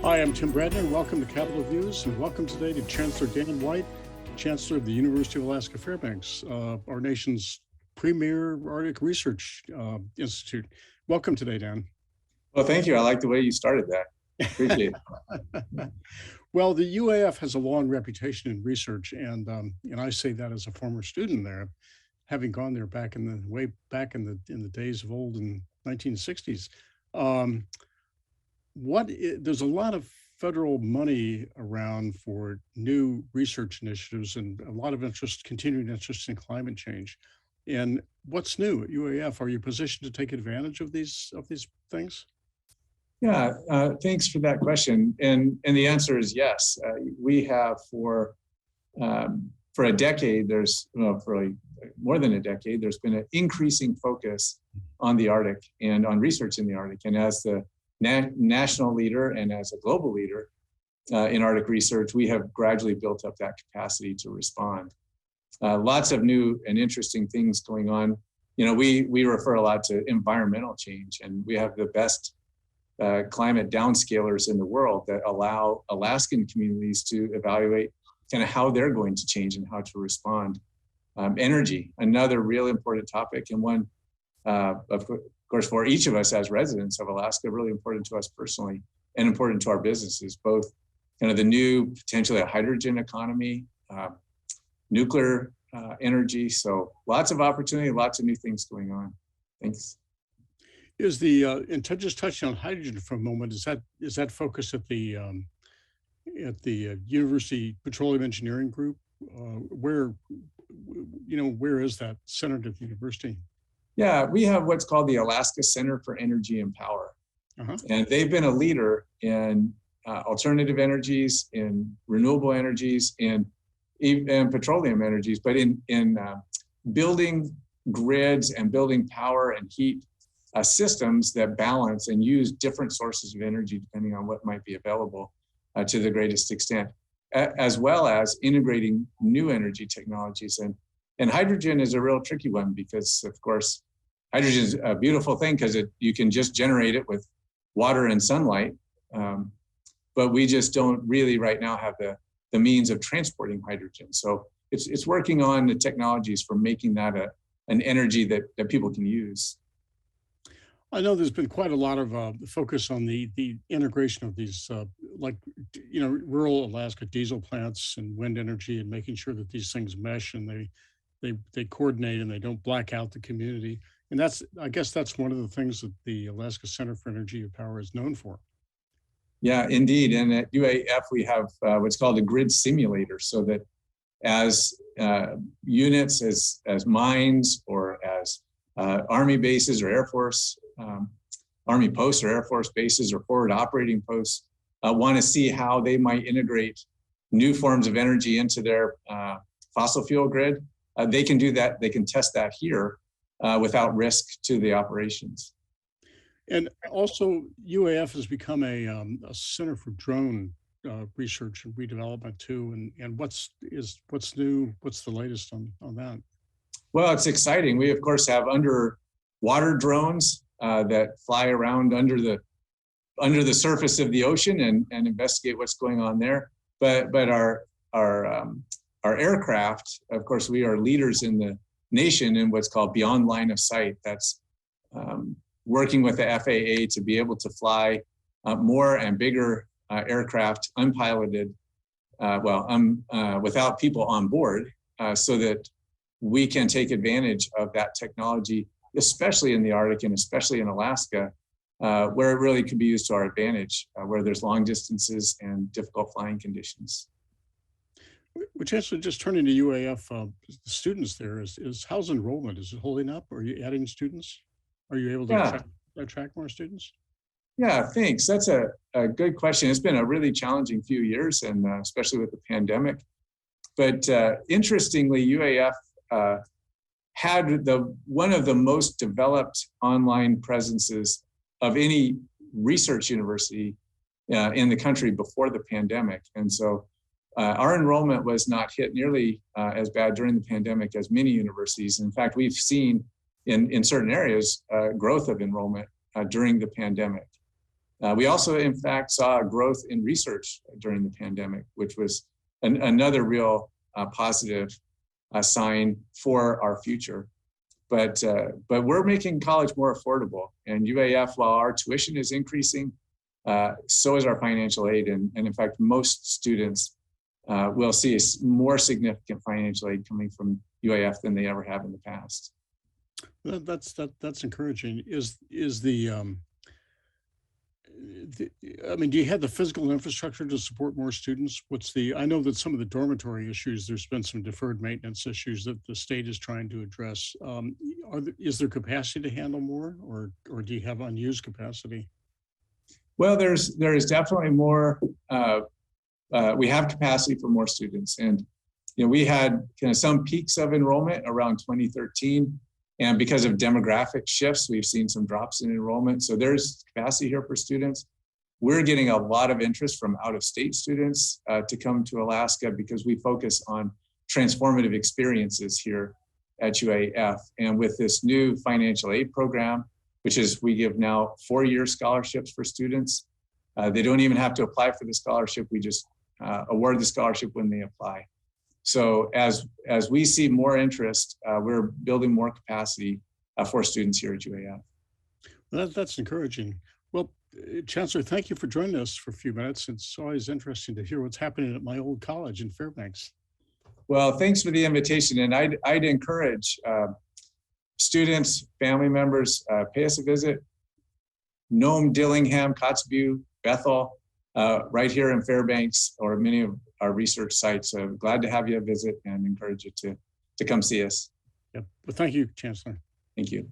Hi, I'm Tim Bradner. Welcome to Capitol Views, and welcome today to Chancellor Dan White, Chancellor of the University of Alaska Fairbanks, our nation's premier Arctic research institute. Welcome today, Dan. Well, thank you. I like the way you started that. Appreciate it. Well, the UAF has a long reputation in research, and I say that as a former student there, having gone there back in the days of old in 1960s. There's a lot of federal money around for new research initiatives and a lot of continuing interest in climate change. And what's new at UAF? Are you positioned to take advantage of these things? Yeah, thanks for that question. And the answer is yes. We have for a decade, for more than a decade, there's been an increasing focus on the Arctic and on research in the Arctic. And as the national leader and as a global leader in Arctic research, we have gradually built up that capacity to respond. Lots of new and interesting things going on. You know, we refer a lot to environmental change, and we have the best climate downscalers in the world that allow Alaskan communities to evaluate kind of how they're going to change and how to respond. Energy, another real important topic, and one of course for each of us as residents of Alaska, really important to us personally and important to our businesses, both kind of the new potentially a hydrogen economy, nuclear energy. So lots of opportunity, lots of new things going on. Thanks. Is the and just touching on hydrogen for a moment, is that focused at the University Petroleum Engineering Group? Where is that centered at the university? Yeah, we have what's called the Alaska Center for Energy and Power. And they've been a leader in alternative energies, in renewable energies, and petroleum energies, but in building grids and building power and heat systems that balance and use different sources of energy depending on what might be available to the greatest extent, as well as integrating new energy technologies. And hydrogen is a real tricky one because, of course, hydrogen is a beautiful thing because you can just generate it with water and sunlight. But we just don't really right now have the means of transporting hydrogen. So it's working on the technologies for making that an energy that people can use. I know there's been quite a lot of focus on the integration of these, rural Alaska diesel plants and wind energy, and making sure that these things mesh and they coordinate and they don't black out the community. And I guess that's one of the things that the Alaska Center for Energy and Power is known for. Yeah, indeed. And at UAF, we have what's called a grid simulator, so that as units, as mines, or as Army bases or Air Force, Army posts or Air Force bases or forward operating posts want to see how they might integrate new forms of energy into their fossil fuel grid, they can do that. They can test that here without risk to the operations. And also, UAF has become a center for drone research and redevelopment too. And what's new? What's the latest on that? Well, it's exciting. We of course have underwater drones that fly around under the surface of the ocean and investigate what's going on there. But our aircraft, of course, we are leaders in the nation in what's called beyond line of sight. That's working with the FAA to be able to fly more and bigger aircraft unpiloted, without people on board, so that we can take advantage of that technology, especially in the Arctic and especially in Alaska, where it really could be used to our advantage, where there's long distances and difficult flying conditions. Well, Chancellor, just turning to UAF, students there, how's enrollment? Is it holding up? Are you adding students? Are you able to attract more students? Yeah, thanks. That's a good question. It's been a really challenging few years, and especially with the pandemic. But interestingly, UAF had one of the most developed online presences of any research university in the country before the pandemic. And so our enrollment was not hit nearly as bad during the pandemic as many universities. In fact, we've seen in certain areas growth of enrollment during the pandemic. We also, in fact, saw a growth in research during the pandemic, which was another real positive sign for our future. But we're making college more affordable. And UAF, while our tuition is increasing, so is our financial aid. And in fact, most students will see more significant financial aid coming from UAF than they ever have in the past. That's encouraging. I mean, do you have the physical infrastructure to support more students? I know that some of the dormitory issues, there's been some deferred maintenance issues that the state is trying to address. Is there capacity to handle more, or do you have unused capacity? Well, there is definitely more. We have capacity for more students, and we had kind of some peaks of enrollment around 2013. And because of demographic shifts, we've seen some drops in enrollment. So there's capacity here for students. We're getting a lot of interest from out-of-state students to come to Alaska because we focus on transformative experiences here at UAF. And with this new financial aid program, which is we give now 4-year scholarships for students. They don't even have to apply for the scholarship. We just award the scholarship when they apply. So as we see more interest, we're building more capacity for students here at UAF. That's encouraging. Well, Chancellor, thank you for joining us for a few minutes. It's always interesting to hear what's happening at my old college in Fairbanks. Well, thanks for the invitation. And I'd encourage students, family members, pay us a visit. Nome, Dillingham, Kotzebue, Bethel, right here in Fairbanks, or many of our research sites. So glad to have you visit and encourage you to come see us. Yep. Well, thank you, Chancellor. Thank you.